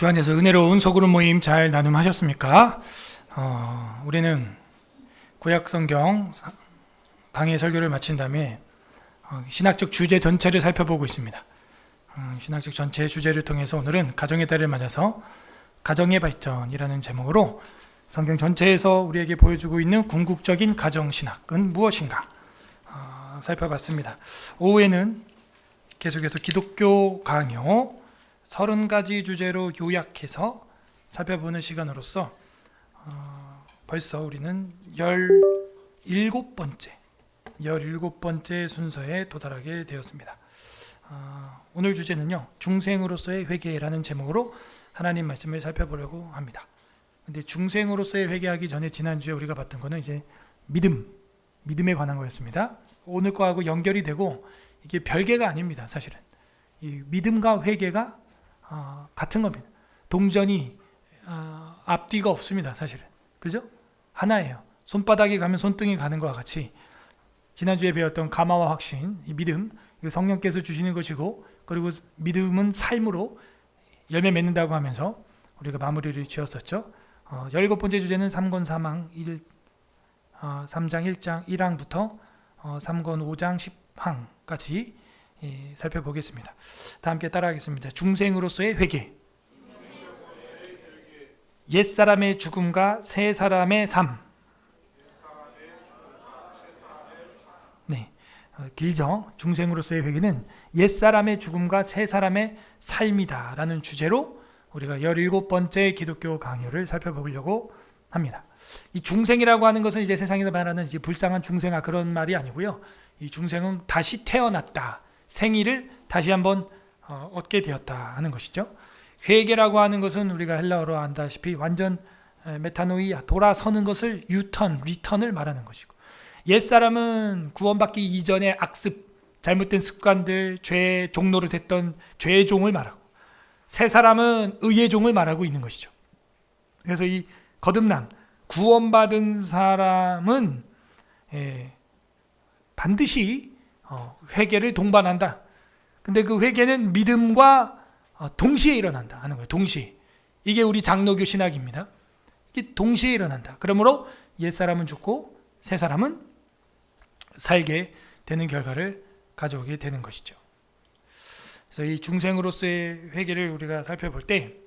주 안에서 은혜로운 소그룹 모임 잘 나눔하셨습니까? 우리는 구약성경 강해 설교를 마친 다음에 신학적 주제 전체를 살펴보고 있습니다. 신학적 전체 주제를 통해서 오늘은 가정의 달을 맞아서 가정의 발전이라는 제목으로 성경 전체에서 우리에게 보여주고 있는 궁극적인 가정신학은 무엇인가 살펴봤습니다. 오후에는 계속해서 기독교 강요 30가지 주제로 요약해서 살펴보는 시간으로서 벌써 우리는 17번째 순서에 도달하게 되었습니다. 오늘 주제는요, 중생으로서의 회개라는 제목으로 하나님 말씀을 살펴보려고 합니다. 근데 중생으로서의 회개하기 전에 지난주에 우리가 봤던 거는 이제 믿음에 관한 거였습니다. 오늘 거하고 연결이 되고 이게 별개가 아닙니다. 사실은 이 믿음과 회개가 같은 겁니다. 동전이 앞뒤가 없습니다. 사실은 그죠? 하나예요. 손바닥이 가면 손등이 가는 것과 같이 지난주에 배웠던 감화와 확신, 이 믿음, 이거 성령께서 주시는 것이고, 그리고 믿음은 삶으로 열매 맺는다고 하면서 우리가 마무리를 지었었죠. 17번째 주제는 3권 3장 1장 1항부터 3권 5장 10항까지 살펴보겠습니다. 다 함께 따라하겠습니다. 중생으로서의 회개. 옛사람의 죽음과 새 사람의 삶. 네, 길죠. 중생으로서의 회개는 옛사람의 죽음과 새 사람의 삶이다 라는 주제로 우리가 17번째 기독교 강요를 살펴보려고 합니다. 이 중생이라고 하는 것은 이제 세상에서 말하는 이제 불쌍한 중생아, 그런 말이 아니고요. 이 중생은 다시 태어났다, 생일을 다시 한번 얻게 되었다 하는 것이죠. 회개라고 하는 것은 우리가 헬라어로 안다시피 완전 메타노이아, 돌아서는 것을 리턴을 말하는 것이고, 옛사람은 구원받기 이전의 악습, 잘못된 습관들, 죄의 종로를 됐던 죄의 종을 말하고, 새 사람은 의의 종을 말하고 있는 것이죠. 그래서 이 거듭남, 구원받은 사람은 반드시 회개를 동반한다. 근데 그 회개는 믿음과 동시에 일어난다 하는 거예요. 동시에. 이게 우리 장로교 신학입니다. 이게 동시에 일어난다. 그러므로 옛사람은 죽고 새 사람은 살게 되는 결과를 가져오게 되는 것이죠. 그래서 이 중생으로서의 회개를 우리가 살펴볼 때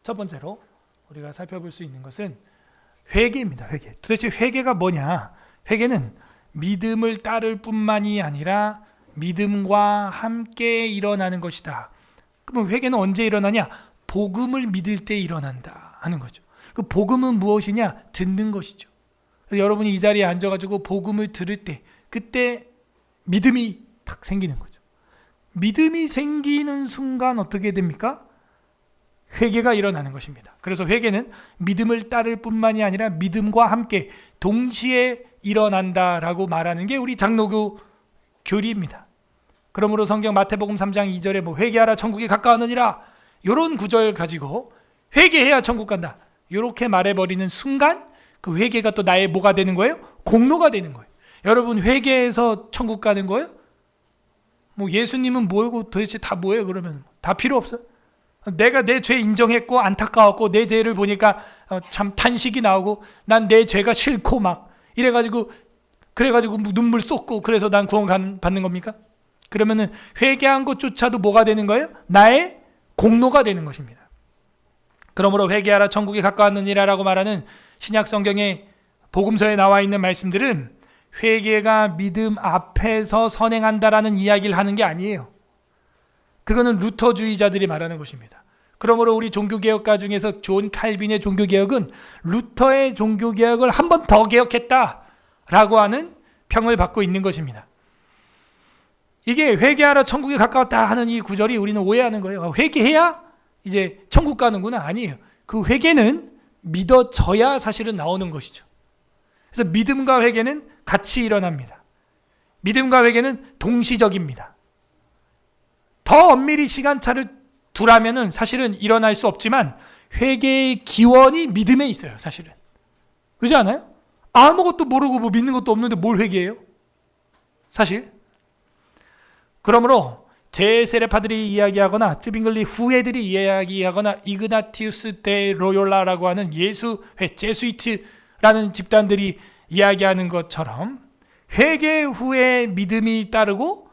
첫 번째로 우리가 살펴볼 수 있는 것은 회개입니다. 회개. 도대체 회개가 뭐냐? 회개는 믿음을 따를 뿐만이 아니라 믿음과 함께 일어나는 것이다. 그럼 회개는 언제 일어나냐? 복음을 믿을 때 일어난다 하는 거죠. 그 복음은 무엇이냐? 듣는 것이죠. 여러분이 이 자리에 앉아가지고 복음을 들을 때, 그때 믿음이 탁 생기는 거죠. 믿음이 생기는 순간 어떻게 됩니까? 회개가 일어나는 것입니다. 그래서 회개는 믿음을 따를 뿐만이 아니라 믿음과 함께 동시에 일어난다라고 말하는 게 우리 장로교 교리입니다. 그러므로 성경 마태복음 3장 2절에 회개하라 천국이 가까웠느니라, 이런 구절 가지고 회개해야 천국 간다, 이렇게 말해버리는 순간 그 회개가 또 나의 뭐가 되는 거예요? 공로가 되는 거예요. 여러분, 회개해서 천국 가는 거예요? 예수님은 뭐고 도대체 다 뭐예요? 그러면 다 필요 없어. 내가 내 죄 인정했고 안타까웠고 내 죄를 보니까 참 탄식이 나오고 난 내 죄가 싫고 막 이래가지고 그래가지고 눈물 쏟고 그래서 난 구원 받는 겁니까? 그러면은 회개한 것조차도 뭐가 되는 거예요? 나의 공로가 되는 것입니다. 그러므로 회개하라 천국이 가까웠느니라라고 말하는 신약 성경의 복음서에 나와 있는 말씀들은 회개가 믿음 앞에서 선행한다라는 이야기를 하는 게 아니에요. 그거는 루터주의자들이 말하는 것입니다. 그러므로 우리 종교개혁가 중에서 존 칼빈의 종교개혁은 루터의 종교개혁을 한 번 더 개혁했다라고 하는 평을 받고 있는 것입니다. 이게 회개하라 천국이 가까웠다 하는 이 구절이 우리는 오해하는 거예요. 회개해야 이제 천국 가는구나. 아니에요. 그 회개는 믿어져야 사실은 나오는 것이죠. 그래서 믿음과 회개는 같이 일어납니다. 믿음과 회개는 동시적입니다. 더 엄밀히 시간차를 두라면은 사실은 일어날 수 없지만 회개의 기원이 믿음에 있어요. 사실은. 그렇지 않아요? 아무것도 모르고 믿는 것도 없는데 뭘 회개해요? 사실 그러므로 제세례파들이 이야기하거나 쯔빙글리 후예들이 이야기하거나 이그나티우스 데 로욜라라고 하는 예수회 제수이트라는 집단들이 이야기하는 것처럼 회개 후에 믿음이 따르고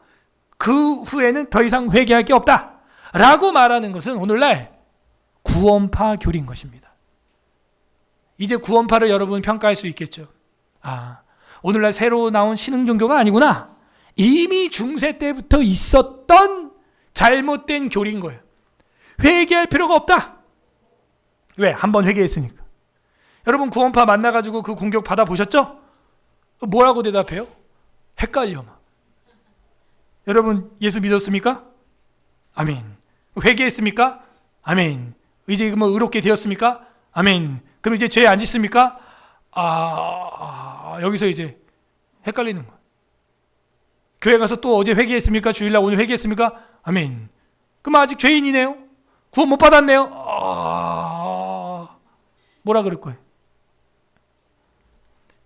그 후에는 더 이상 회개할 게 없다 라고 말하는 것은 오늘날 구원파 교리인 것입니다. 이제 구원파를 여러분 평가할 수 있겠죠. 오늘날 새로 나온 신흥 종교가 아니구나. 이미 중세 때부터 있었던 잘못된 교리인 거예요. 회개할 필요가 없다. 왜? 한번 회개했으니까. 여러분 구원파 만나가지고 그 공격 받아보셨죠? 뭐라고 대답해요? 헷갈려. 여러분 예수 믿었습니까? 아멘. 회개했습니까? 아멘. 이제 뭐 의롭게 되었습니까? 아멘. 그럼 이제 죄 안 짓습니까? 여기서 이제 헷갈리는 거야. 교회 가서 또 어제 회개했습니까? 주일날 오늘 회개했습니까? 아멘. 그럼 아직 죄인이네요. 구원 못 받았네요. 뭐라 그럴 거예요?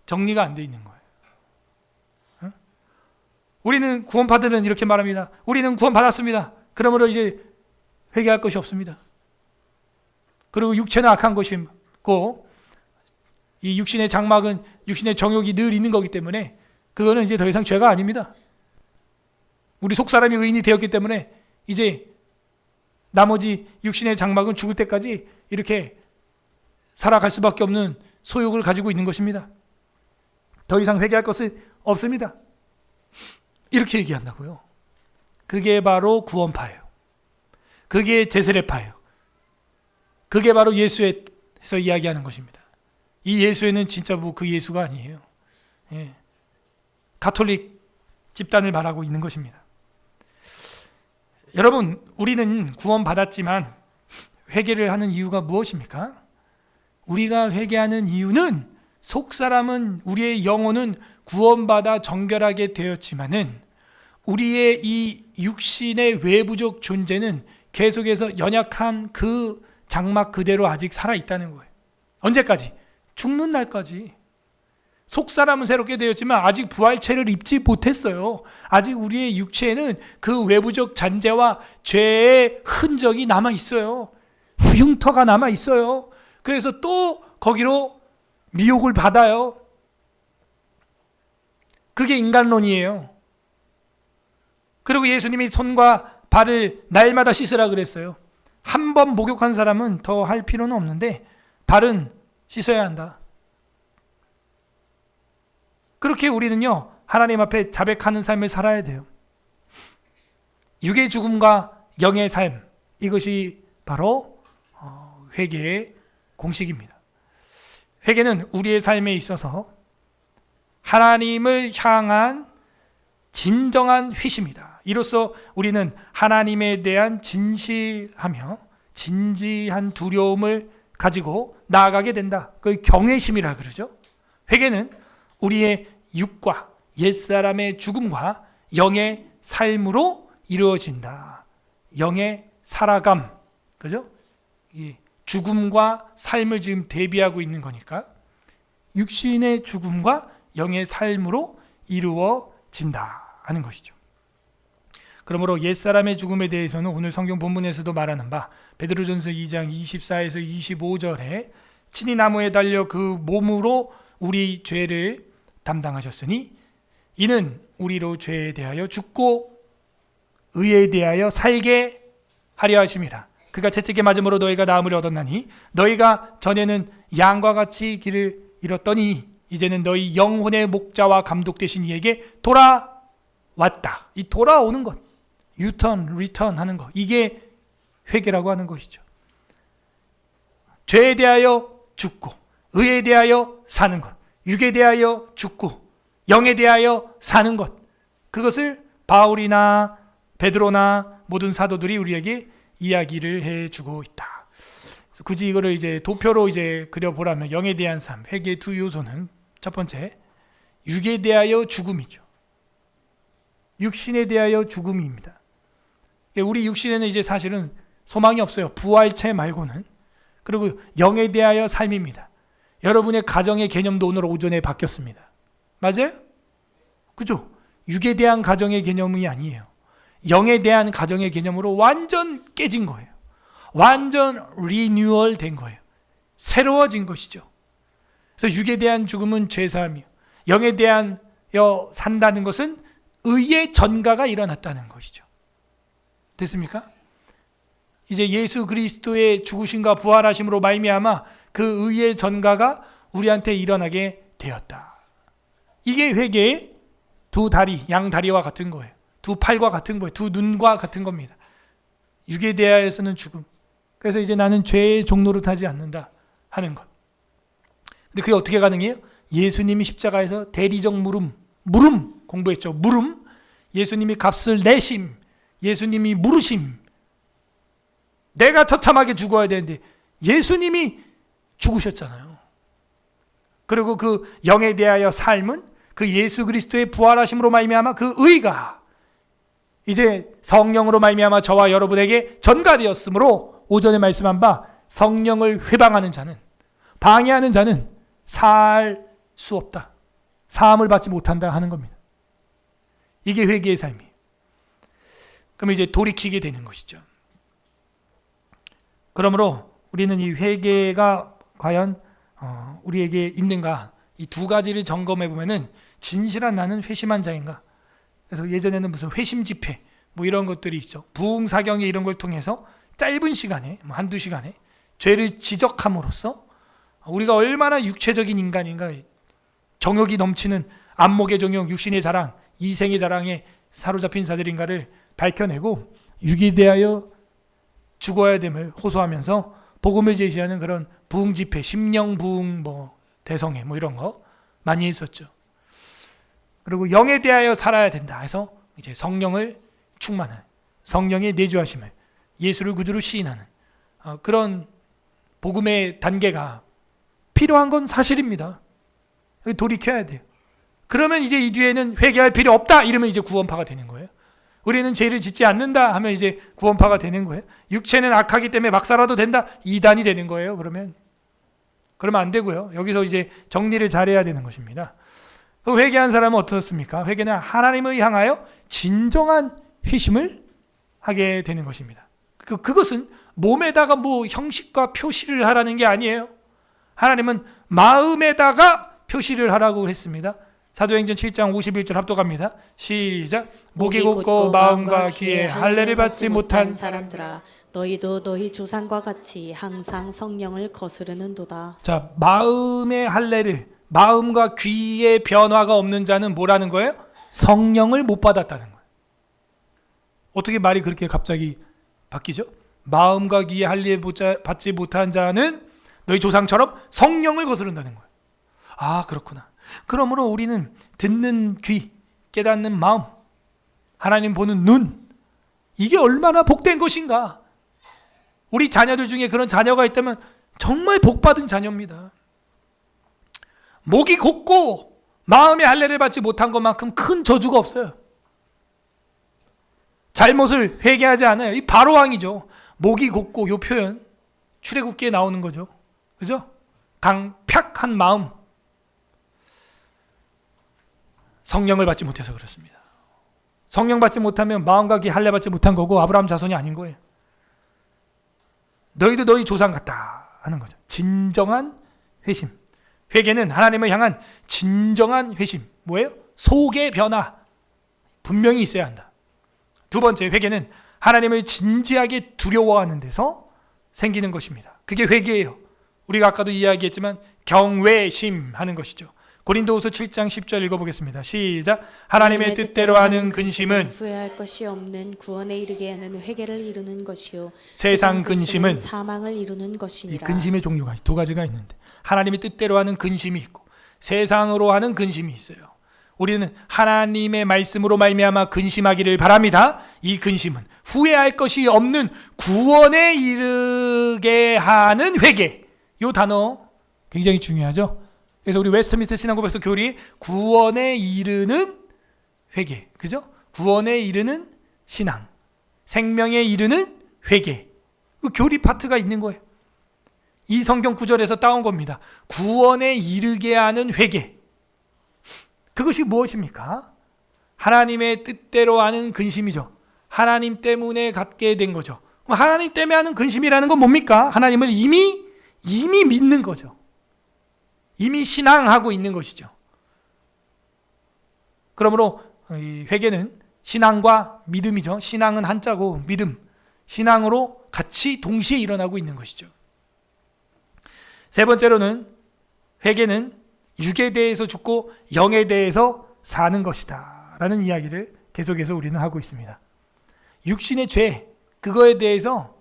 정리가 안 돼 있는 거예요. 우리는 구원받으는 이렇게 말합니다. 우리는 구원 받았습니다. 그러므로 이제 회개할 것이 없습니다. 그리고 육체는 악한 것이고 이 육신의 장막은 육신의 정욕이 늘 있는 거기 때문에 그거는 이제 더 이상 죄가 아닙니다. 우리 속사람이 의인이 되었기 때문에 이제 나머지 육신의 장막은 죽을 때까지 이렇게 살아갈 수밖에 없는 소욕을 가지고 있는 것입니다. 더 이상 회개할 것은 없습니다. 이렇게 얘기한다고요. 그게 바로 구원파예요. 그게 제세례파예요. 그게 바로 예수에서 이야기하는 것입니다. 이 예수에는 진짜 뭐 그 예수가 아니에요. 가톨릭 집단을 말하고 있는 것입니다. 여러분, 우리는 구원받았지만 회개를 하는 이유가 무엇입니까? 우리가 회개하는 이유는 속사람은 우리의 영혼은 구원받아 정결하게 되었지만은 우리의 이 육신의 외부적 존재는 계속해서 연약한 그 장막 그대로 아직 살아있다는 거예요. 언제까지? 죽는 날까지. 속사람은 새롭게 되었지만 아직 부활체를 입지 못했어요. 아직 우리의 육체에는 그 외부적 잔재와 죄의 흔적이 남아있어요. 흉터가 남아있어요. 그래서 또 거기로 미혹을 받아요. 그게 인간론이에요. 그리고 예수님이 손과 발을 날마다 씻으라 그랬어요. 한 번 목욕한 사람은 더 할 필요는 없는데 발은 씻어야 한다. 그렇게 우리는요, 하나님 앞에 자백하는 삶을 살아야 돼요. 육의 죽음과 영의 삶, 이것이 바로 회개의 공식입니다. 회개는 우리의 삶에 있어서 하나님을 향한 진정한 회심이다. 이로써 우리는 하나님에 대한 진실하며 진지한 두려움을 가지고 나아가게 된다. 그걸 경외심이라 그러죠. 회개는 우리의 육과 옛사람의 죽음과 영의 삶으로 이루어진다. 영의 살아감, 그죠? 이 죽음과 삶을 지금 대비하고 있는 거니까 육신의 죽음과 영의 삶으로 이루어진다 하는 것이죠. 그러므로 옛사람의 죽음에 대해서는 오늘 성경 본문에서도 말하는 바 베드로전서 2장 24에서 25절에 친히 나무에 달려 그 몸으로 우리 죄를 담당하셨으니 이는 우리로 죄에 대하여 죽고 의에 대하여 살게 하려 하심이라. 그가 채찍에 맞음으로 너희가 나음을 얻었나니 너희가 전에는 양과 같이 길을 잃었더니 이제는 너희 영혼의 목자와 감독 되신 이에게 돌아왔다. 이 돌아오는 것, 유턴, 리턴 하는 것, 이게 회개라고 하는 것이죠. 죄에 대하여 죽고 의에 대하여 사는 것, 육에 대하여 죽고 영에 대하여 사는 것, 그것을 바울이나 베드로나 모든 사도들이 우리에게 이야기를 해주고 있다. 굳이 이거를 이제 도표로 이제 그려보라면 영에 대한 삶, 회개의 두 요소는 첫 번째, 육에 대하여 죽음이죠. 육신에 대하여 죽음입니다. 우리 육신에는 이제 사실은 소망이 없어요. 부활체 말고는. 그리고 영에 대하여 삶입니다. 여러분의 가정의 개념도 오늘 오전에 바뀌었습니다. 맞아요? 그죠? 육에 대한 가정의 개념이 아니에요. 영에 대한 가정의 개념으로 완전 깨진 거예요. 완전 리뉴얼 된 거예요. 새로워진 것이죠. 그래서 육에 대한 죽음은 죄사함이요, 영에 대한 산다는 것은 의의 전가가 일어났다는 것이죠. 됐습니까? 이제 예수 그리스도의 죽으심과 부활하심으로 말미암아 그 의의 전가가 우리한테 일어나게 되었다. 이게 회개의 두 다리, 양 다리와 같은 거예요. 두 팔과 같은 거예요. 두 눈과 같은 겁니다. 육에 대하여서는 죽음. 그래서 이제 나는 죄의 종로를 타지 않는다 하는 것. 근데 그게 어떻게 가능해요? 예수님이 십자가에서 대리적 물음 공부했죠. 물음. 예수님이 값을 내심, 예수님이 물으심. 내가 처참하게 죽어야 되는데 예수님이 죽으셨잖아요. 그리고 그 영에 대하여 삶은 그 예수 그리스도의 부활하심으로 말미암아 그 의가 이제 성령으로 말미암아 저와 여러분에게 전가되었으므로 오전에 말씀한 바 성령을 회방하는 자는, 방해하는 자는 살 수 없다, 사함을 받지 못한다 하는 겁니다. 이게 회개의 삶이에요. 그럼 이제 돌이키게 되는 것이죠. 그러므로 우리는 이 회개가 과연 우리에게 있는가, 이 두 가지를 점검해 보면은 진실한 나는 회심한 자인가. 그래서 예전에는 무슨 회심 집회 뭐 이런 것들이 있죠. 부흥사경에 이런 걸 통해서 짧은 시간에, 한두 시간에 죄를 지적함으로써 우리가 얼마나 육체적인 인간인가, 정욕이 넘치는 안목의 정욕, 육신의 자랑, 이생의 자랑에 사로잡힌 자들인가를 밝혀내고 육에 대하여 죽어야 됨을 호소하면서 복음을 제시하는 그런 부흥 집회, 심령 부흥 대성회 이런 거 많이 했었죠. 그리고 영에 대하여 살아야 된다 해서 이제 성령을 충만한, 성령의 내주하심을, 예수를 구주로 시인하는 그런 복음의 단계가 필요한 건 사실입니다. 돌이켜야 돼요. 그러면 이제 이 뒤에는 회개할 필요 없다 이러면 이제 구원파가 되는 거예요. 우리는 죄를 짓지 않는다 하면 이제 구원파가 되는 거예요. 육체는 악하기 때문에 막 살아도 된다, 이단이 되는 거예요. 그러면 안 되고요. 여기서 이제 정리를 잘해야 되는 것입니다. 회개한 사람은 어떻습니까? 회개는 하나님을 향하여 진정한 회심을 하게 되는 것입니다. 그것은 몸에다가 형식과 표시를 하라는 게 아니에요. 하나님은 마음에다가 표시를 하라고 했습니다. 사도행전 7장 51절 합독합니다. 시작. 목이 곧고 마음과 귀에 할례를 받지 못한 사람들아, 너희도 너희 조상과 같이 항상 성령을 거스르는도다. 자, 마음의 할례를, 마음과 귀의 변화가 없는 자는 뭐라는 거예요? 성령을 못 받았다는 거예요. 어떻게 말이 그렇게 갑자기 바뀌죠? 마음과 귀의 할례 받지 못한 자는 너희 조상처럼 성령을 거스른다는 거예요. 아, 그렇구나. 그러므로 우리는 듣는 귀, 깨닫는 마음, 하나님 보는 눈, 이게 얼마나 복된 것인가. 우리 자녀들 중에 그런 자녀가 있다면 정말 복받은 자녀입니다. 목이 곧고 마음의 할례를 받지 못한 것만큼 큰 저주가 없어요. 잘못을 회개하지 않아요. 이 바로왕이죠. 목이 곧고, 이 표현 출애굽기에 나오는 거죠. 그죠? 강팍한 마음, 성령을 받지 못해서 그렇습니다. 성령 받지 못하면 마음과 귀 할례 받지 못한 거고 아브라함 자손이 아닌 거예요. 너희도 너희 조상 같다 하는 거죠. 진정한 회심. 회개는 하나님을 향한 진정한 회심. 뭐예요? 속의 변화. 분명히 있어야 한다. 두 번째, 회개는 하나님을 진지하게 두려워하는 데서 생기는 것입니다. 그게 회개예요. 우리가 아까도 이야기했지만 경외심 하는 것이죠. 고린도후서 7장 10절 읽어보겠습니다. 시작. 하나님의 뜻대로 하는 근심은 후회할 것이 없는 구원에 이르게 하는 회개를 이루는 것이요, 세상 근심은 사망을 이루는 것이니라. 이 근심의 종류가 두 가지가 있는데, 하나님의 뜻대로 하는 근심이 있고 세상으로 하는 근심이 있어요. 우리는 하나님의 말씀으로 말미암아 근심하기를 바랍니다. 이 근심은 후회할 것이 없는 구원에 이르게 하는 회개. 이 단어 굉장히 중요하죠. 그래서 우리 웨스트민스터 신앙고백서 교리, 구원에 이르는 회개, 그죠? 구원에 이르는 신앙, 생명에 이르는 회개, 그 교리 파트가 있는 거예요. 이 성경 구절에서 따온 겁니다. 구원에 이르게 하는 회개. 그것이 무엇입니까? 하나님의 뜻대로 하는 근심이죠. 하나님 때문에 갖게 된 거죠. 하나님 때문에 하는 근심이라는 건 뭡니까? 하나님을 이미 믿는 거죠. 이미 신앙하고 있는 것이죠. 그러므로 이 회개는 신앙과 믿음이죠. 신앙은 한자고 믿음, 신앙으로 같이 동시에 일어나고 있는 것이죠. 세 번째로는 회개는 육에 대해서 죽고 영에 대해서 사는 것이다 라는 이야기를 계속해서 우리는 하고 있습니다. 육신의 죄, 그거에 대해서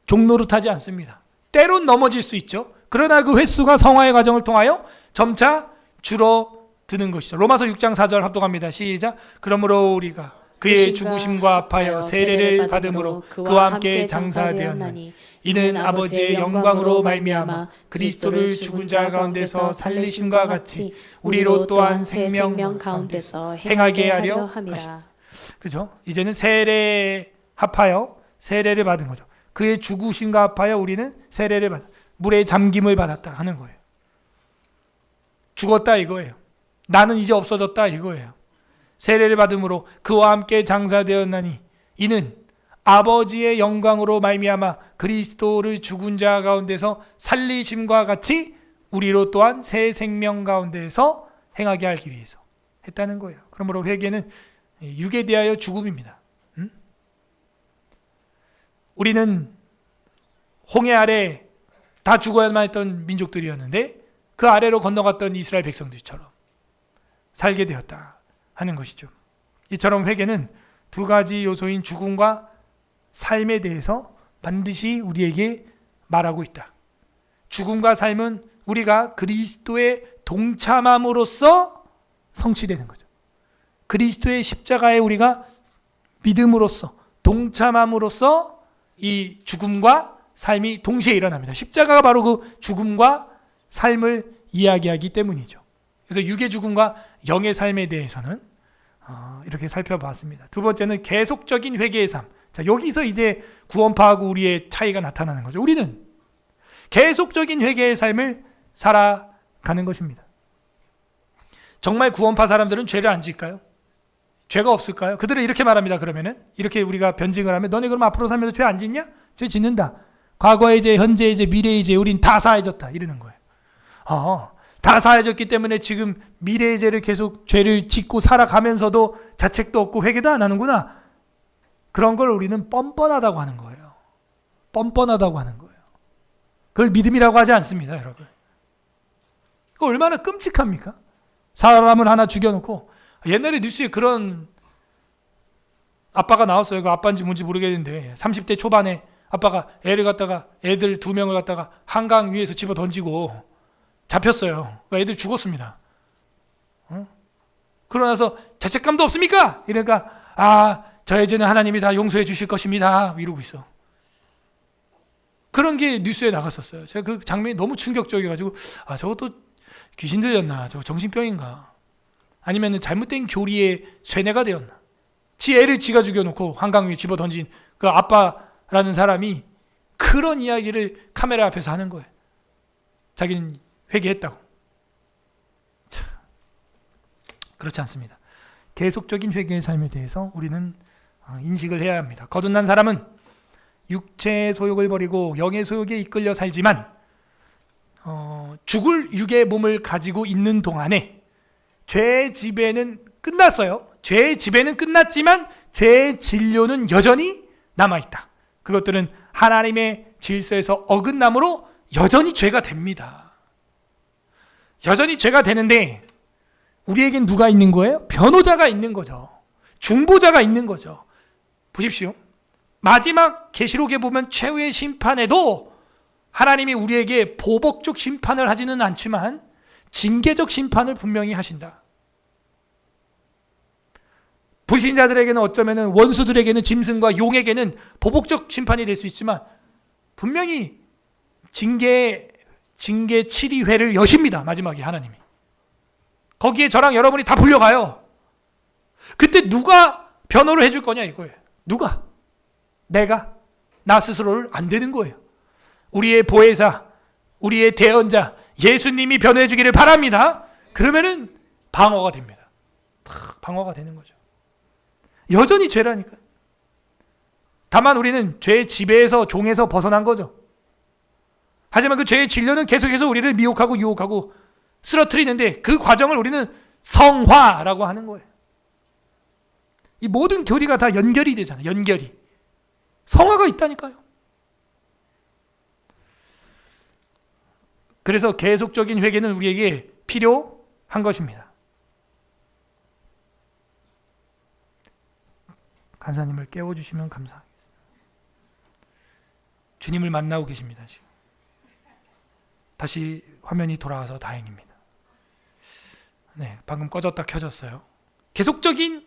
종노릇하지 않습니다. 때론 넘어질 수 있죠. 그러나 그 횟수가 성화의 과정을 통하여 점차 줄어드는 것이죠. 로마서 6장 4절 합독합니다. 시작. 그러므로 우리가 그의 죽으심과 합하여 세례를 받음으로 그와 함께 장사되었나니 이는 아버지의 영광으로 말미암아 그리스도를 죽은 자 가운데서 살리심과 같이 우리로 또한 생명 가운데서 행하게 하려 함이라. 그죠? 이제는 세례 합하여 세례를 받은 거죠. 그의 죽으심과 합하여 우리는 세례를 받아 물에 잠김을 받았다 하는 거예요. 죽었다 이거예요. 나는 이제 없어졌다 이거예요. 세례를 받음으로 그와 함께 장사되었나니 이는 아버지의 영광으로 말미암아 그리스도를 죽은 자 가운데서 살리심과 같이 우리로 또한 새 생명 가운데서 행하게 하기 위해서 했다는 거예요. 그러므로 회개는 육에 대하여 죽음입니다. 우리는 홍해 아래 다 죽어야만 했던 민족들이었는데 그 아래로 건너갔던 이스라엘 백성들처럼 살게 되었다 하는 것이죠. 이처럼 회개는 두 가지 요소인 죽음과 삶에 대해서 반드시 우리에게 말하고 있다. 죽음과 삶은 우리가 그리스도의 동참함으로써 성취되는 거죠. 그리스도의 십자가에 우리가 믿음으로써 동참함으로써 이 죽음과 삶이 동시에 일어납니다. 십자가가 바로 그 죽음과 삶을 이야기하기 때문이죠. 그래서 육의 죽음과 영의 삶에 대해서는 이렇게 살펴봤습니다. 두 번째는 계속적인 회개의 삶. 자, 여기서 이제 구원파하고 우리의 차이가 나타나는 거죠. 우리는 계속적인 회개의 삶을 살아가는 것입니다. 정말 구원파 사람들은 죄를 안 지을까요? 죄가 없을까요? 그들은 이렇게 말합니다. 그러면은 이렇게 우리가 변증을 하면 너네 그럼 앞으로 살면서 죄 안 짓냐? 죄 짓는다. 과거의 죄, 현재의 죄, 미래의 죄, 우린 다 사해졌다 이러는 거예요. 다 사해졌기 때문에 지금 미래의 죄를 계속 죄를 짓고 살아가면서도 자책도 없고 회개도 안 하는구나. 그런 걸 우리는 뻔뻔하다고 하는 거예요. 뻔뻔하다고 하는 거예요. 그걸 믿음이라고 하지 않습니다, 여러분. 그거 얼마나 끔찍합니까? 사람을 하나 죽여놓고 옛날에 뉴스에 그런 아빠가 나왔어요. 그 아빠인지 뭔지 모르겠는데 30대 초반에 아빠가 애들 2명을 갖다가 한강 위에서 집어 던지고 잡혔어요. 애들 죽었습니다. 그러고 나서 자책감도 없습니까? 이러니까 저의 죄는 하나님이 다 용서해 주실 것입니다. 이러고 있어. 그런 게 뉴스에 나갔었어요. 제가 그 장면이 너무 충격적이어가지고 저것도 귀신 들렸나? 저거 정신병인가? 아니면 잘못된 교리의 쇠뇌가 되었나? 지 애를 지가 죽여놓고 한강 위에 집어 던진 그 아빠라는 사람이 그런 이야기를 카메라 앞에서 하는 거예요. 자기는 회개했다고. 참, 그렇지 않습니다. 계속적인 회개의 삶에 대해서 우리는 인식을 해야 합니다. 거듭난 사람은 육체의 소욕을 버리고 영의 소욕에 이끌려 살지만 죽을 육의 몸을 가지고 있는 동안에 죄의 지배는 끝났어요. 죄의 지배는 끝났지만 죄의 진료는 여전히 남아있다. 그것들은 하나님의 질서에서 어긋남으로 여전히 죄가 됩니다. 여전히 죄가 되는데 우리에겐 누가 있는 거예요? 변호자가 있는 거죠. 중보자가 있는 거죠. 보십시오. 마지막 계시록에 보면 최후의 심판에도 하나님이 우리에게 보복적 심판을 하지는 않지만 징계적 심판을 분명히 하신다. 불신자들에게는 어쩌면 원수들에게는 짐승과 용에게는 보복적 심판이 될 수 있지만 분명히 징계 7위회를 여십니다. 마지막에 하나님이. 거기에 저랑 여러분이 다 불려가요. 그때 누가 변호를 해줄 거냐 이거예요. 누가? 내가? 나 스스로를 안 되는 거예요. 우리의 보혜사, 우리의 대언자 예수님이 변호해 주기를 바랍니다. 그러면은 방어가 됩니다. 방어가 되는 거죠. 여전히 죄라니까. 다만 우리는 죄의 지배에서 종에서 벗어난 거죠. 하지만 그 죄의 진료는 계속해서 우리를 미혹하고 유혹하고 쓰러뜨리는데 그 과정을 우리는 성화라고 하는 거예요. 이 모든 교리가 다 연결이 되잖아요. 연결이. 성화가 있다니까요. 그래서 계속적인 회개는 우리에게 필요한 것입니다. 간사님을 깨워주시면 감사하겠습니다. 주님을 만나고 계십니다. 지금. 다시 화면이 돌아와서 다행입니다. 네, 방금 꺼졌다 켜졌어요. 계속적인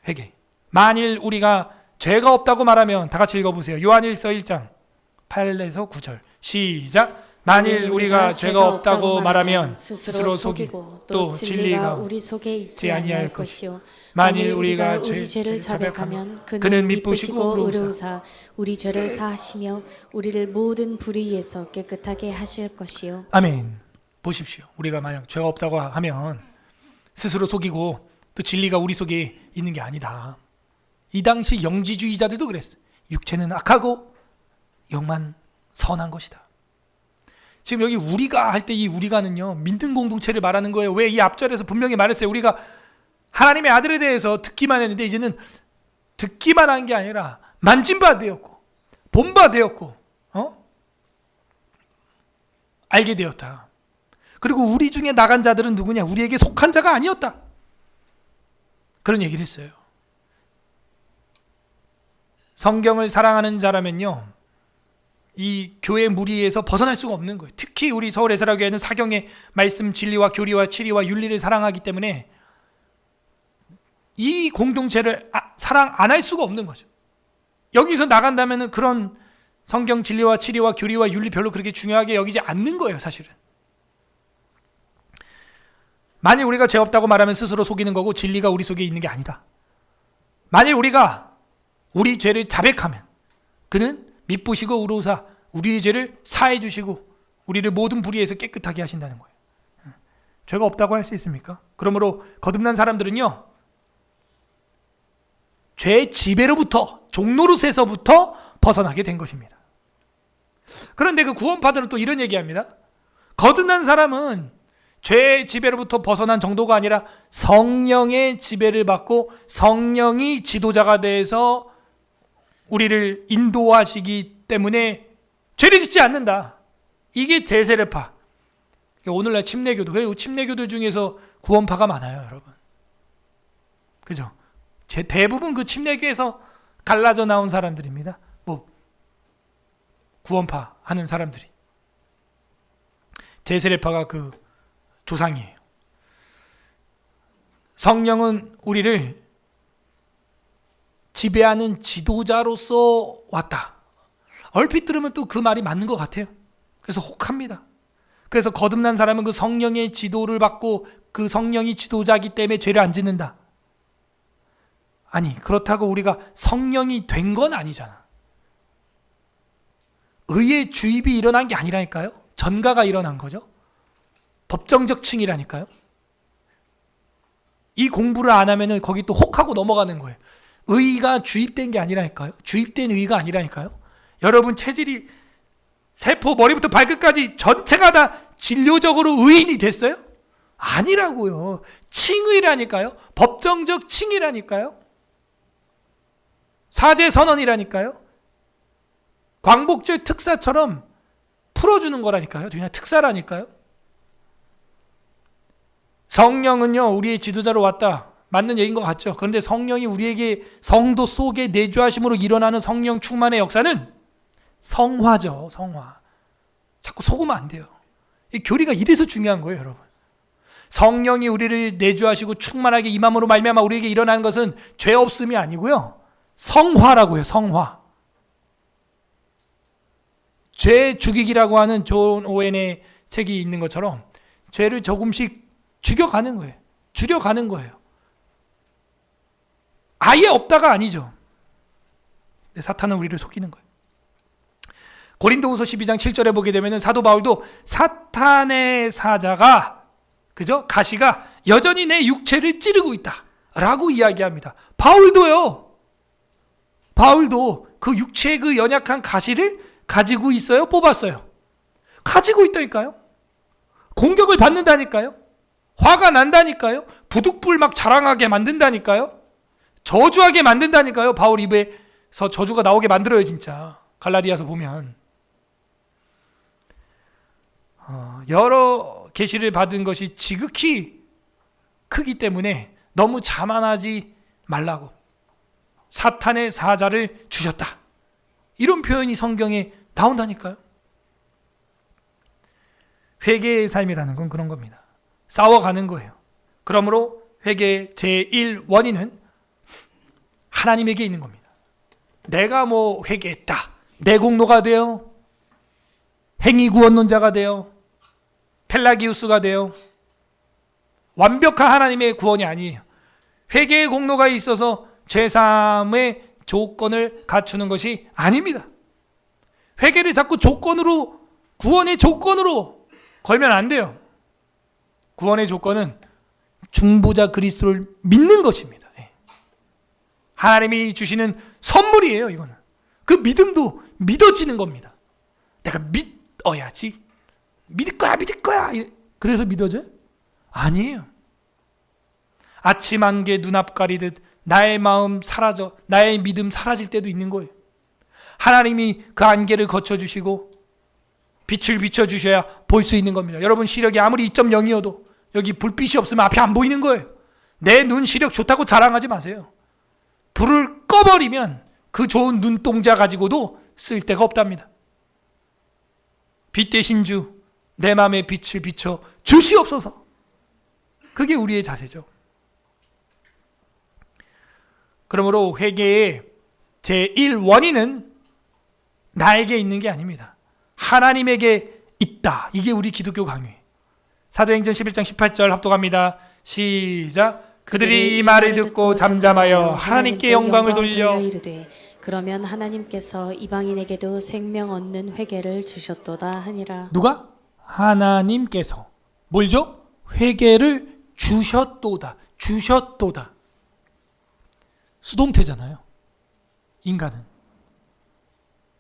회개. 만일 우리가 죄가 없다고 말하면 다 같이 읽어보세요. 요한일서 1장 8에서 9절 시작. 만일 우리가 죄가 없다고 말하면 스스로 속이고 또 진리가 우리 속에 있지 아니할 것이요 만일 우리가 우리 죄를 자백하면 그는 미쁘시고 의로우사 우리 죄를 사하시며 우리를 모든 불의에서 깨끗하게 하실 것이요. 아멘. 보십시오. 우리가 만약 죄가 없다고 하면 스스로 속이고 또 진리가 우리 속에 있는 게 아니다. 이 당시 영지주의자들도 그랬어요. 육체는 악하고 영만 선한 것이다. 지금 여기 우리가 할 때 이 우리가는요 믿는 공동체를 말하는 거예요. 왜? 이 앞절에서 분명히 말했어요. 우리가 하나님의 아들에 대해서 듣기만 했는데 이제는 듣기만 한 게 아니라 만진 바 되었고 본 바 되었고 알게 되었다. 그리고 우리 중에 나간 자들은 누구냐? 우리에게 속한 자가 아니었다. 그런 얘기를 했어요. 성경을 사랑하는 자라면요 이 교회 무리에서 벗어날 수가 없는 거예요. 특히 우리 서울 에스라교회는 사경의 말씀, 진리와 교리와 치리와 윤리를 사랑하기 때문에 이 공동체를 사랑 안 할 수가 없는 거죠. 여기서 나간다면 그런 성경 진리와 치리와 교리와 윤리 별로 그렇게 중요하게 여기지 않는 거예요. 사실은. 만일 우리가 죄 없다고 말하면 스스로 속이는 거고 진리가 우리 속에 있는 게 아니다. 만일 우리가 우리 죄를 자백하면 그는 미쁘시고 의로우사 우리의 죄를 사해 주시고 우리를 모든 불의에서 깨끗하게 하신다는 거예요. 죄가 없다고 할 수 있습니까? 그러므로 거듭난 사람들은요 죄의 지배로부터 종노릇에서부터 벗어나게 된 것입니다. 그런데 그 구원파들은 또 이런 얘기합니다. 거듭난 사람은 죄의 지배로부터 벗어난 정도가 아니라 성령의 지배를 받고 성령이 지도자가 돼서 우리를 인도하시기 때문에 죄를 짓지 않는다. 이게 제세례파. 오늘날 침례교도, 그 침례교도 중에서 구원파가 많아요, 여러분. 그죠? 대부분 그 침례교에서 갈라져 나온 사람들입니다. 구원파 하는 사람들이. 제세례파가 그 조상이에요. 성령은 우리를 지배하는 지도자로서 왔다. 얼핏 들으면 또 그 말이 맞는 것 같아요. 그래서 혹합니다. 그래서 거듭난 사람은 그 성령의 지도를 받고 그 성령이 지도자이기 때문에 죄를 안 짓는다. 아니, 그렇다고 우리가 성령이 된 건 아니잖아. 의의 주입이 일어난 게 아니라니까요. 전가가 일어난 거죠. 법정적 칭이라니까요. 이 공부를 안 하면은 거기 또 혹하고 넘어가는 거예요. 의가 주입된 게 아니라니까요. 주입된 의가 아니라니까요. 여러분 체질이 세포 머리부터 발끝까지 전체가 다 진료적으로 의인이 됐어요? 아니라고요. 칭의라니까요. 법정적 칭이라니까요. 사제선언이라니까요. 광복절 특사처럼 풀어주는 거라니까요. 그냥 특사라니까요. 성령은요 우리의 지도자로 왔다. 맞는 얘기인 것 같죠. 그런데 성령이 우리에게 성도 속에 내주하심으로 일어나는 성령 충만의 역사는 성화죠. 성화. 자꾸 속으면 안 돼요. 이 교리가 이래서 중요한 거예요, 여러분. 성령이 우리를 내주하시고 충만하게 임함으로 말미암아 우리에게 일어나는 것은 죄 없음이 아니고요. 성화라고요. 성화. 죄 죽이기라고 하는 존 오웬의 책이 있는 것처럼 죄를 조금씩 죽여가는 거예요. 줄여가는 거예요. 아예 없다가 아니죠. 근데 사탄은 우리를 속이는 거예요. 고린도후서 12장 7절에 보게 되면 사도 바울도 사탄의 사자가 그죠? 가시가 여전히 내 육체를 찌르고 있다 라고 이야기합니다. 바울도요. 바울도 그 육체의 그 연약한 가시를 가지고 있어요? 뽑았어요? 가지고 있다니까요. 공격을 받는다니까요. 화가 난다니까요. 부득불 막 자랑하게 만든다니까요. 저주하게 만든다니까요. 바울 입에서 저주가 나오게 만들어요, 진짜. 갈라디아서 보면. 여러 계시를 받은 것이 지극히 크기 때문에 너무 자만하지 말라고. 사탄의 사자를 주셨다. 이런 표현이 성경에 나온다니까요. 회개의 삶이라는 건 그런 겁니다. 싸워가는 거예요. 그러므로 회개의 제1 원인은 하나님에게 있는 겁니다. 내가 뭐 회개했다, 내 공로가 되어, 행위구원론자가 되어, 펠라기우스가 되어, 완벽한 하나님의 구원이 아니에요. 회개의 공로가 있어서 죄사함의 조건을 갖추는 것이 아닙니다. 회개를 자꾸 조건으로, 구원의 조건으로 걸면 안 돼요. 구원의 조건은 중보자 그리스도를 믿는 것입니다. 하나님이 주시는 선물이에요, 이거는. 그 믿음도 믿어지는 겁니다. 내가 믿어야지. 믿을 거야. 그래서 믿어져요? 아니에요. 아침 안개 눈앞 가리듯 나의 마음 사라져, 나의 믿음 사라질 때도 있는 거예요. 하나님이 그 안개를 거쳐주시고 빛을 비춰주셔야 볼 수 있는 겁니다. 여러분 시력이 아무리 2.0이어도 여기 불빛이 없으면 앞이 안 보이는 거예요. 내 눈 시력 좋다고 자랑하지 마세요. 불을 꺼버리면 그 좋은 눈동자 가지고도 쓸 데가 없답니다. 빛 대신 주, 내 마음에 빛을 비춰 주시옵소서. 그게 우리의 자세죠. 그러므로 회개의 제1 원인은 나에게 있는 게 아닙니다. 하나님에게 있다. 이게 우리 기독교 강요예요. 사도행전 11장 18절 합독합니다. 시작. 그들이 이 말을 듣고 잠잠하여 하나님께 영광을 돌려 이르되 그러면 하나님께서 이방인에게도 생명 얻는 회개를 주셨도다 하니라. 누가? 하나님께서 뭘 줘? 회개를 주셨도다. 주셨도다. 수동태잖아요. 인간은.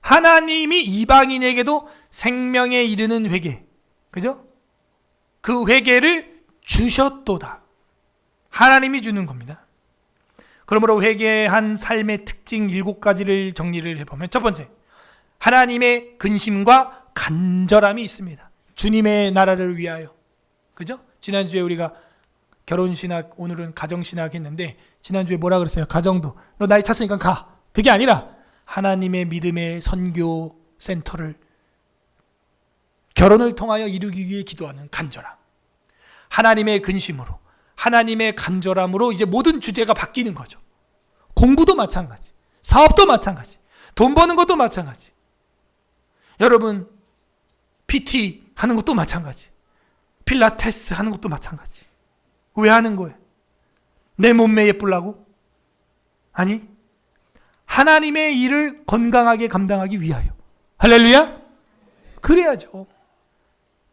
하나님이 이방인에게도 생명에 이르는 회개. 그죠? 그 회개를 주셨도다. 하나님이 주는 겁니다. 그러므로 회개한 삶의 특징 7가지를 정리를 해보면 첫 번째, 하나님의 근심과 간절함이 있습니다. 주님의 나라를 위하여. 그죠? 지난주에 우리가 결혼신학, 오늘은 가정신학 했는데 지난주에 뭐라 그랬어요? 가정도 너 나이 찼으니까 가. 그게 아니라 하나님의 믿음의 선교 센터를 결혼을 통하여 이루기 위해 기도하는 간절함. 하나님의 근심으로, 하나님의 간절함으로 이제 모든 주제가 바뀌는 거죠. 공부도 마찬가지, 사업도 마찬가지, 돈 버는 것도 마찬가지. 여러분 PT 하는 것도 마찬가지, 필라테스 하는 것도 마찬가지. 왜 하는 거예요? 내 몸매 예쁘려고? 아니, 하나님의 일을 건강하게 감당하기 위하여. 할렐루야? 그래야죠.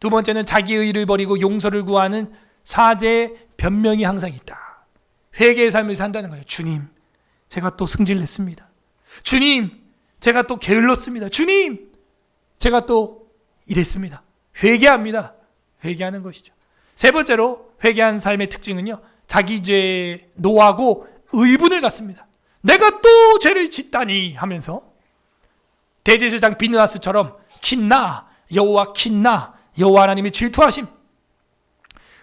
두 번째는 자기의 일을 버리고 용서를 구하는 사죄의 변명이 항상 있다. 회개의 삶을 산다는 거예요. 주님, 제가 또 승질냈습니다. 주님, 제가 또 게을렀습니다. 주님, 제가 또 이랬습니다. 회개합니다. 회개하는 것이죠. 세 번째로 회개한 삶의 특징은요, 자기 죄에 노하고 의분을 갖습니다. 내가 또 죄를 짓다니 하면서 대제사장 비느하스처럼 킨나, 여호와 킨나, 여호와 하나님의 질투하심,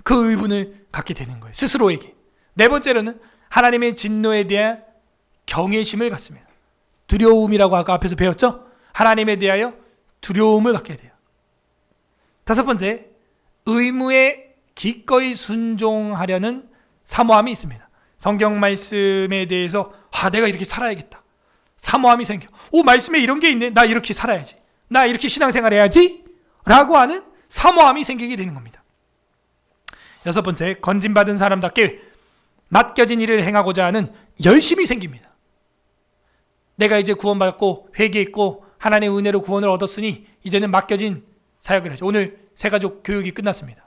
그 의분을 갖게 되는 거예요. 스스로에게. 네 번째로는 하나님의 진노에 대한 경외심을 갖습니다. 두려움이라고 아까 앞에서 배웠죠? 하나님에 대하여 두려움을 갖게 돼요. 다섯 번째, 의무에 기꺼이 순종하려는 사모함이 있습니다. 성경 말씀에 대해서 내가 이렇게 살아야겠다. 사모함이 생겨. 말씀에 이런 게 있네. 나 이렇게 살아야지. 나 이렇게 신앙생활 해야지. 라고 하는 사모함이 생기게 되는 겁니다. 여섯 번째, 건진받은 사람답게 맡겨진 일을 행하고자 하는 열심이 생깁니다. 내가 이제 구원받고 회개했고 하나님의 은혜로 구원을 얻었으니 이제는 맡겨진 사역을 하죠. 오늘 새가족 교육이 끝났습니다.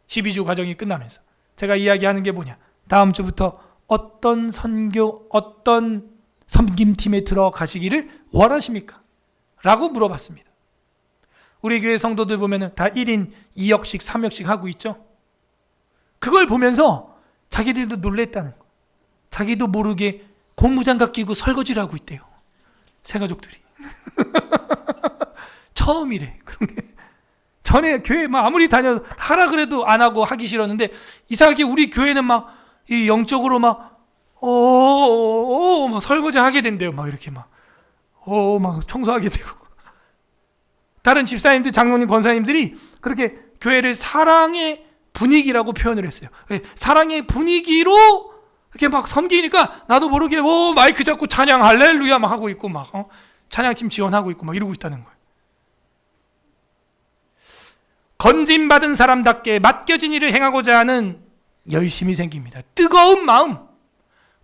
12주 과정이 끝나면서 제가 이야기하는 게 뭐냐, 다음 주부터 어떤 선교, 어떤 섬김팀에 들어가시기를 원하십니까? 라고 물어봤습니다. 우리 교회 성도들 보면은 다 1인 2역씩 3역씩 하고 있죠. 그걸 보면서 자기들도 놀랬다는 거. 자기도 모르게 고무장갑 끼고 설거지를 하고 있대요. 새가족들이. 처음이래. 그런 게. 전에 교회 막 아무리 다녀 하라 그래도 안 하고 하기 싫었는데 이상하게 우리 교회는 막 이 영적으로 막 막 설거지 하게 된대요. 막 이렇게 막 청소하게 되고. 다른 집사님들, 장로님, 권사님들이 그렇게 교회를 사랑의 분위기라고 표현을 했어요. 사랑의 분위기로 이렇게 막 섬기니까 나도 모르게 마이크 잡고 찬양 할렐루야 막 하고 있고 막 찬양팀 지원하고 있고 막 이러고 있다는 거예요. 건진받은 사람답게 맡겨진 일을 행하고자 하는 열심이 생깁니다. 뜨거운 마음,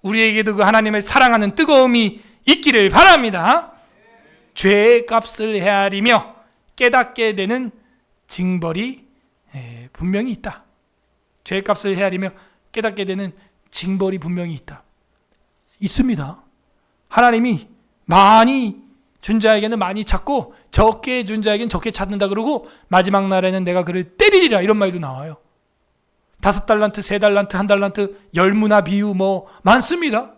우리에게도 그 하나님을 사랑하는 뜨거움이 있기를 바랍니다. 죄의 값을 헤아리며 깨닫게 되는 징벌이 분명히 있다. 죄의 값을 헤아리며 깨닫게 되는 징벌이 분명히 있다. 있습니다. 하나님이 많이 준 자에게는 많이 찾고 적게 준 자에게는 적게 찾는다 그러고 마지막 날에는 내가 그를 때리리라 이런 말도 나와요. 5달란트, 3달란트, 1달란트, 열무나 비유 뭐 많습니다.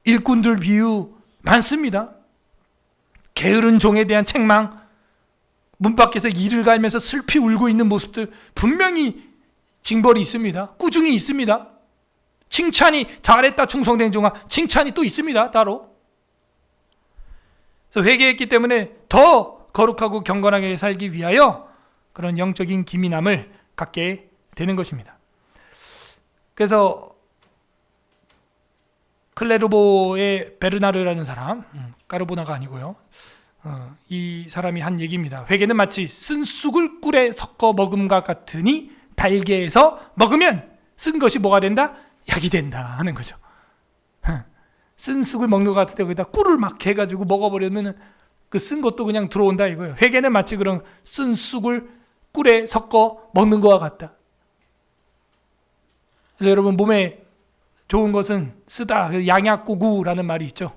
일꾼들 비유 많습니다. 게으른 종에 대한 책망, 문 밖에서 이를 갈면서 슬피 울고 있는 모습들 분명히 징벌이 있습니다. 꾸중이 있습니다. 칭찬이 잘했다 충성된 종아, 칭찬이 또 있습니다. 따로. 그래서 회개했기 때문에 더 거룩하고 경건하게 살기 위하여 그런 영적인 기민함을 갖게 되는 것입니다. 그래서 클레르보의 베르나르라는 사람, 까르보나가 아니고요. 이 사람이 한 얘기입니다. 회개는 마치 쓴 쑥을 꿀에 섞어 먹음과 같으니 달게에서 먹으면 쓴 것이 뭐가 된다? 약이 된다 하는 거죠. 쓴 쑥을 먹는 것 같은데 거기다 꿀을 막 해가지고 먹어버리면 그 쓴 것도 그냥 들어온다 이거예요. 회개는 마치 그런 쓴 쑥을 꿀에 섞어 먹는 것과 같다. 그래서 여러분 몸에 좋은 것은 쓰다, 양약고구라는 말이 있죠.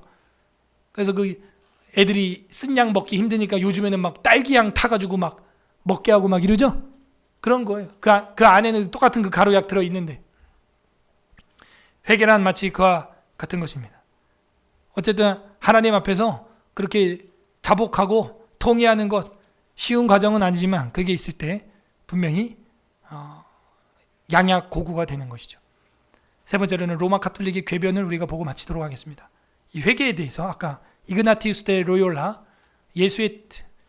그래서 그 애들이 쓴 양 먹기 힘드니까 요즘에는 막 딸기향 타가지고 막 먹게 하고 막 이러죠. 그런 거예요. 그 안에는 똑같은 그 가루약 들어있는데 회개란 마치 그와 같은 것입니다. 어쨌든 하나님 앞에서 그렇게 자복하고 통회하는 것 쉬운 과정은 아니지만 그게 있을 때 분명히 양약 고구가 되는 것이죠. 세 번째로는 로마 카톨릭의 궤변을 우리가 보고 마치도록 하겠습니다. 이 회개에 대해서 아까 이그나티우스 데 로욜라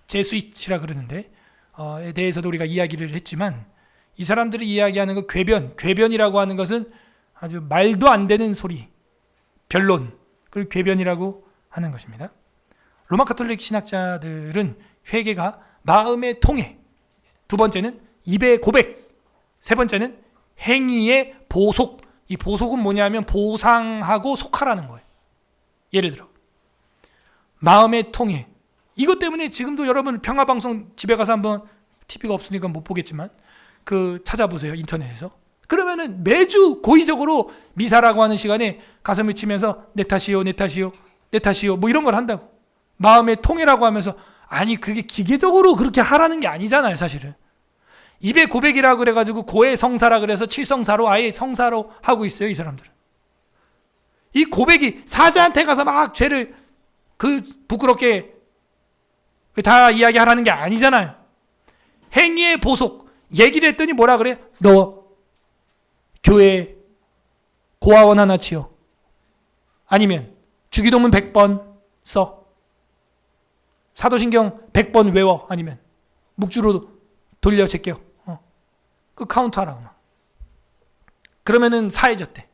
제수이트라 그러는데 에 대해서도 우리가 이야기를 했지만 이 사람들이 이야기하는 그 궤변이라고 하는 것은 아주 말도 안 되는 소리, 변론, 그걸 궤변이라고 하는 것입니다. 로마 카톨릭 신학자들은 회개가 마음의 통해, 두 번째는 입의 고백, 세 번째는 행위의 보속. 이 보속은 뭐냐면 보상하고 속하라는 거예요. 예를 들어 마음의 통해, 이것 때문에 지금도 여러분 평화방송 집에 가서 한번 TV가 없으니까 못 보겠지만 그 찾아보세요, 인터넷에서. 그러면은 매주 고의적으로 미사라고 하는 시간에 가슴을 치면서 내 탓이요, 내 탓이요, 내 탓이요 뭐 이런 걸 한다고. 마음의 통해라고 하면서 아니 그게 기계적으로 그렇게 하라는 게 아니잖아요. 사실은 입의 고백이라고 그래가지고 고의 성사라 그래서 칠성사로 아예 성사로 하고 있어요. 이 사람들은 이 고백이 사자한테 가서 막 죄를 부끄럽게 다 이야기하라는 게 아니잖아요. 행위의 보속. 얘기를 했더니 뭐라 그래? 너 교회 고아원 하나 치워. 아니면 주기도문 100번 써. 사도신경 100번 외워. 아니면 묵주로 돌려 제껴. 그 카운트 하라고. 그러면은 사해졌대.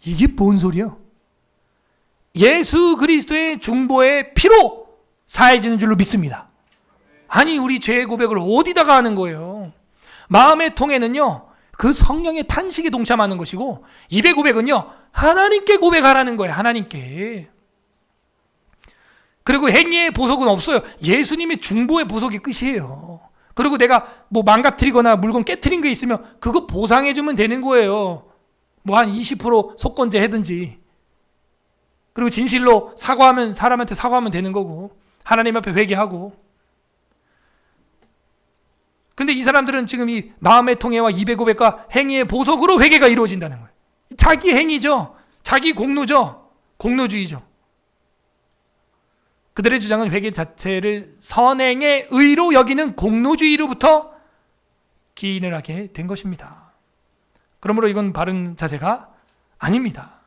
이게 뭔 소리야? 예수 그리스도의 중보의 피로 사해지는 줄로 믿습니다. 아니 우리 죄의 고백을 어디다가 하는 거예요? 마음의 통해는요 그 성령의 탄식에 동참하는 것이고 입의 고백은요 하나님께 고백하라는 거예요. 하나님께. 그리고 행위의 보석은 없어요. 예수님의 중보의 보석이 끝이에요. 그리고 내가 뭐 망가뜨리거나 물건 깨트린 게 있으면 그거 보상해주면 되는 거예요. 뭐 한 20% 속건제 하든지. 그리고 진실로 사과하면 사람한테 사과하면 되는 거고 하나님 앞에 회개하고. 근데 이 사람들은 지금 이 마음의 통해와 입의 고백과 행위의 보석으로 회개가 이루어진다는 거예요. 자기 행위죠. 자기 공로죠. 공로주의죠. 그들의 주장은 회개 자체를 선행의 의로 여기는 공로주의로부터 기인을 하게 된 것입니다. 그러므로 이건 바른 자세가 아닙니다.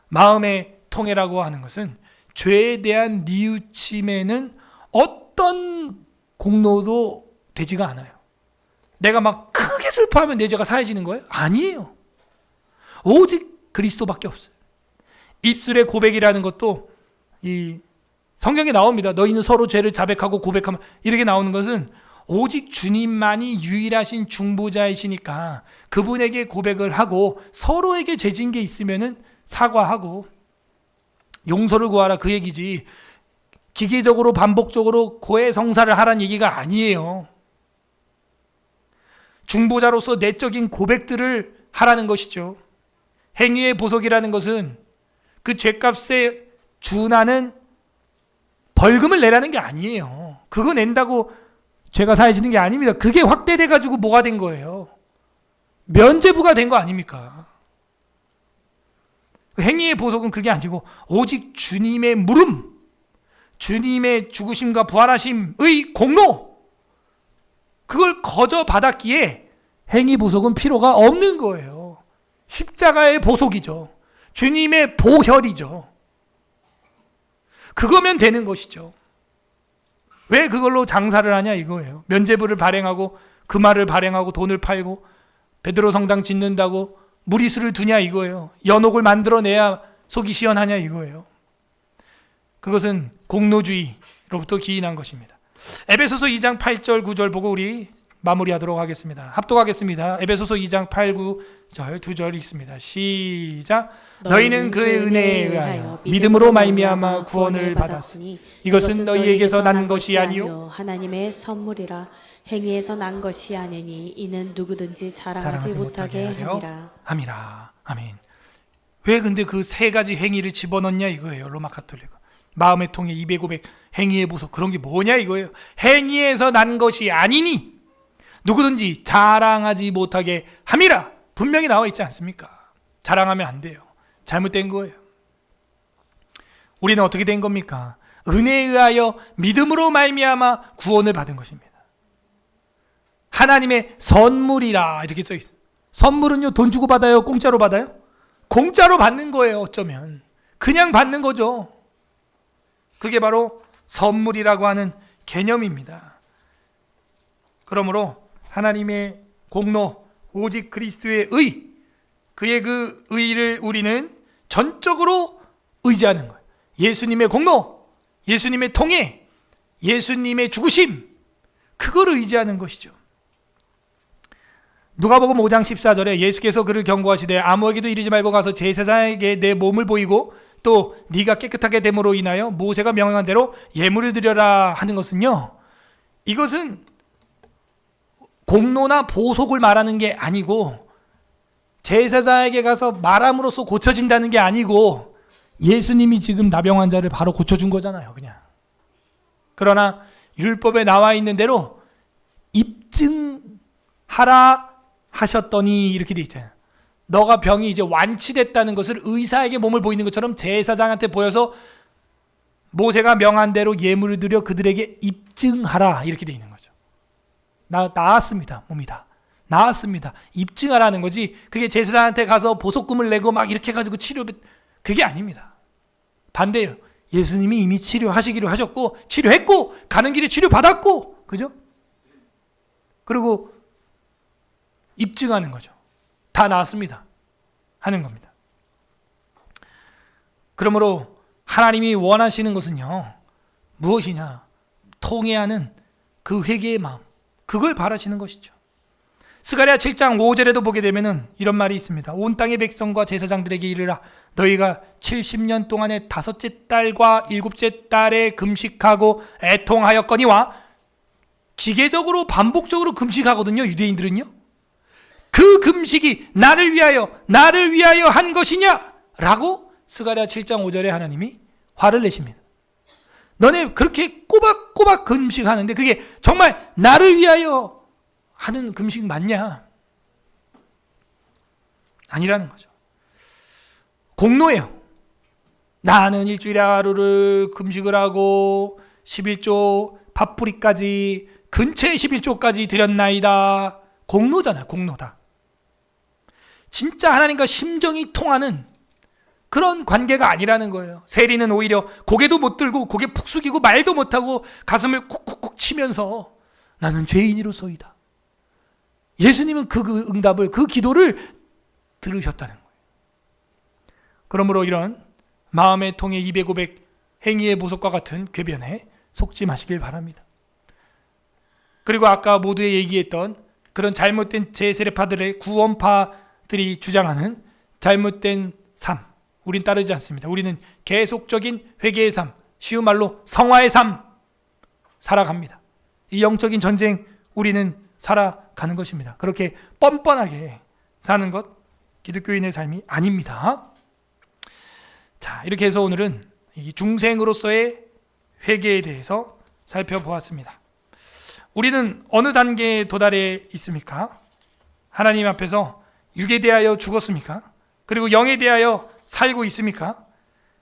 마음의 통해라고 하는 것은 죄에 대한 뉘우침에는 어떤 공로도 되지가 않아요. 내가 막 크게 슬퍼하면 내 죄가 사해지는 거예요? 아니에요. 오직 그리스도밖에 없어요. 입술의 고백이라는 것도 이 성경에 나옵니다. 너희는 서로 죄를 자백하고 고백하면, 이렇게 나오는 것은 오직 주님만이 유일하신 중보자이시니까 그분에게 고백을 하고 서로에게 죄진 게 있으면은 사과하고 용서를 구하라, 그 얘기지 기계적으로 반복적으로 고해성사를 하라는 얘기가 아니에요. 중보자로서 내적인 고백들을 하라는 것이죠. 행위의 보석이라는 것은 그 죄값에 준하는 벌금을 내라는 게 아니에요. 그거 낸다고 죄가 사해지는 게 아닙니다. 그게 확대돼 가지고 뭐가 된 거예요? 면죄부가 된 거 아닙니까? 행위의 보석은 그게 아니고 오직 주님의 물음, 주님의 죽으심과 부활하심의 공로, 그걸 거저 받았기에 행위 보석은 필요가 없는 거예요. 십자가의 보석이죠. 주님의 보혈이죠. 그거면 되는 것이죠. 왜 그걸로 장사를 하냐 이거예요. 면죄부를 발행하고 그 말을 발행하고 돈을 팔고 베드로 성당 짓는다고 무리수를 두냐 이거예요. 연옥을 만들어내야 속이 시원하냐 이거예요. 그것은 공로주의로부터 기인한 것입니다. 에베소서 2장 8절 9절 보고 우리 마무리하도록 하겠습니다. 합독하겠습니다. 에베소서 2장 8, 9절 두 절 있습니다. 시작. 너희는 그의 은혜에 의하여 믿음으로 말미암아 구원을 받았으니 이것은 너희에게서 난 것이 아니요 하나님의 선물이라. 행위에서 난 것이 아니니 이는 누구든지 자랑하지 못하게 함이라. 아멘. 왜 근데 그 세 가지 행위를 집어넣냐 이거예요. 로마 가톨릭은. 마음의 통해, 입의 고백, 행위의 보석, 그런 게 뭐냐 이거예요. 행위에서 난 것이 아니니 누구든지 자랑하지 못하게 함이라. 분명히 나와 있지 않습니까? 자랑하면 안 돼요. 잘못된 거예요. 우리는 어떻게 된 겁니까? 은혜에 의하여 믿음으로 말미암아 구원을 받은 것입니다. 하나님의 선물이라 이렇게 써 있어요. 선물은요, 돈 주고 받아요? 공짜로 받아요? 공짜로 받는 거예요. 어쩌면 그냥 받는 거죠. 그게 바로 선물이라고 하는 개념입니다. 그러므로 하나님의 공로, 오직 그리스도의 의, 그의 그 의를 우리는 전적으로 의지하는 거예요. 예수님의 공로, 예수님의 통해, 예수님의 죽으심, 그거를 의지하는 것이죠. 누가복음 5장 14절에 예수께서 그를 경고하시되 아무에게도 이르지 말고 가서 제사장에게 내 몸을 보이고 또 네가 깨끗하게 됨으로 인하여 모세가 명령한 대로 예물을 드려라 하는 것은요, 이것은 공로나 보속을 말하는 게 아니고 제사장에게 가서 말함으로써 고쳐진다는 게 아니고 예수님이 지금 나병 환자를 바로 고쳐준 거잖아요. 그냥. 그러나 율법에 나와 있는 대로 입증하라 하셨더니 이렇게 돼 있잖아요. 너가 병이 이제 완치됐다는 것을 의사에게 몸을 보이는 것처럼 제사장한테 보여서 모세가 명한 대로 예물을 드려 그들에게 입증하라 이렇게 돼 있는 거죠. 나았습니다. 몸이 다 나았습니다. 입증하라는 거지. 그게 제사장한테 가서 보석금을 내고 막 이렇게 해가지고 치료, 그게 아닙니다. 반대예요. 예수님이 이미 치료하시기로 하셨고 치료했고 가는 길에 치료받았고, 그죠? 그리고 입증하는 거죠. 다 나았습니다 하는 겁니다. 그러므로 하나님이 원하시는 것은요, 무엇이냐? 통해하는 그 회개의 마음, 그걸 바라시는 것이죠. 스가랴 7장 5절에도 보게 되면은 이런 말이 있습니다. 온 땅의 백성과 제사장들에게 이르라. 너희가 70년 동안에 5째 달과 7째 달에 금식하고 애통하였거니와, 기계적으로 반복적으로 금식하거든요, 유대인들은요. 그 금식이 나를 위하여 한 것이냐? 라고 스가랴 7장 5절에 하나님이 화를 내십니다. 너네 그렇게 꼬박꼬박 금식하는데 그게 정말 나를 위하여 하는 금식 맞냐? 아니라는 거죠. 공로예요. 나는 일주일에 하루를 금식을 하고 11조 밥풀이까지 근처에 11조까지 드렸나이다. 공로잖아요. 공로다. 진짜 하나님과 심정이 통하는 그런 관계가 아니라는 거예요. 세리는 오히려 고개도 못 들고 고개 푹 숙이고 말도 못하고 가슴을 쿡쿡쿡 치면서 나는 죄인이로소이다. 예수님은 그 응답을, 그 기도를 들으셨다는 거예요. 그러므로 이런 마음의 통에 입의 고백, 행위의 보석과 같은 궤변에 속지 마시길 바랍니다. 그리고 아까 모두에 얘기했던 그런 잘못된 제세례파들의 구원파들이 주장하는 잘못된 삶, 우린 따르지 않습니다. 우리는 계속적인 회개의 삶, 쉬운 말로 성화의 삶 살아갑니다. 이 영적인 전쟁 우리는 살아가는 것입니다. 그렇게 뻔뻔하게 사는 것 기독교인의 삶이 아닙니다. 자, 이렇게 해서 오늘은 이 중생으로서의 회개에 대해서 살펴보았습니다. 우리는 어느 단계에 도달해 있습니까? 하나님 앞에서 육에 대하여 죽었습니까? 그리고 영에 대하여 살고 있습니까?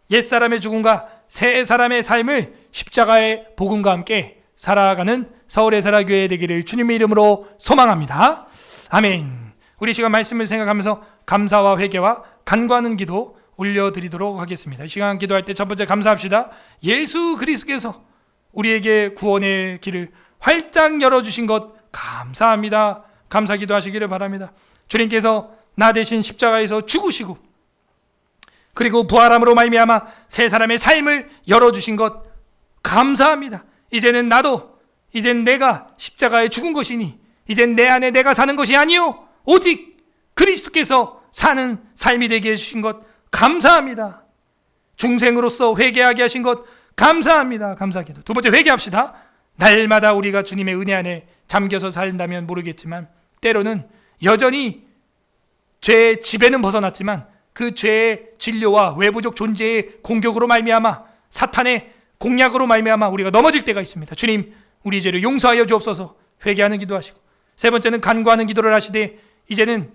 옛사람의 죽음과 새 사람의 삶을 십자가의 복음과 함께 살아가는 서울의 사라교회 되기를 주님의 이름으로 소망합니다. 아멘. 우리 시간 말씀을 생각하면서 감사와 회개와 간구하는 기도 올려드리도록 하겠습니다. 이 시간 기도할 때 첫 번째 감사합시다. 예수 그리스도께서 우리에게 구원의 길을 활짝 열어주신 것 감사합니다. 감사 기도하시기를 바랍니다. 주님께서 나 대신 십자가에서 죽으시고 그리고 부활함으로 말미암아 새 사람의 삶을 열어주신 것 감사합니다. 이제는 내가 십자가에 죽은 것이니 이젠 내 안에 내가 사는 것이 아니요 오직 그리스도께서 사는 삶이 되게 해주신 것 감사합니다. 중생으로서 회개하게 하신 것 감사합니다. 감사기도. 두 번째 회개합시다. 날마다 우리가 주님의 은혜 안에 잠겨서 살다면 모르겠지만 때로는 여전히 죄의 지배는 벗어났지만 그 죄의 진료와 외부적 존재의 공격으로 말미암아 사탄의 공략으로 말미암아 우리가 넘어질 때가 있습니다. 주님, 우리 죄를 용서하여 주옵소서. 회개하는 기도하시고, 세 번째는 간구하는 기도를 하시되 이제는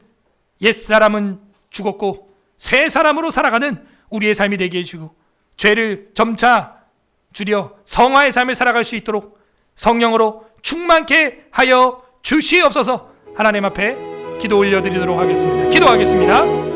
옛사람은 죽었고 새 사람으로 살아가는 우리의 삶이 되게 해주시고 죄를 점차 줄여 성화의 삶을 살아갈 수 있도록 성령으로 충만케 하여 주시옵소서. 하나님 앞에 기도 올려드리도록 하겠습니다. 기도하겠습니다.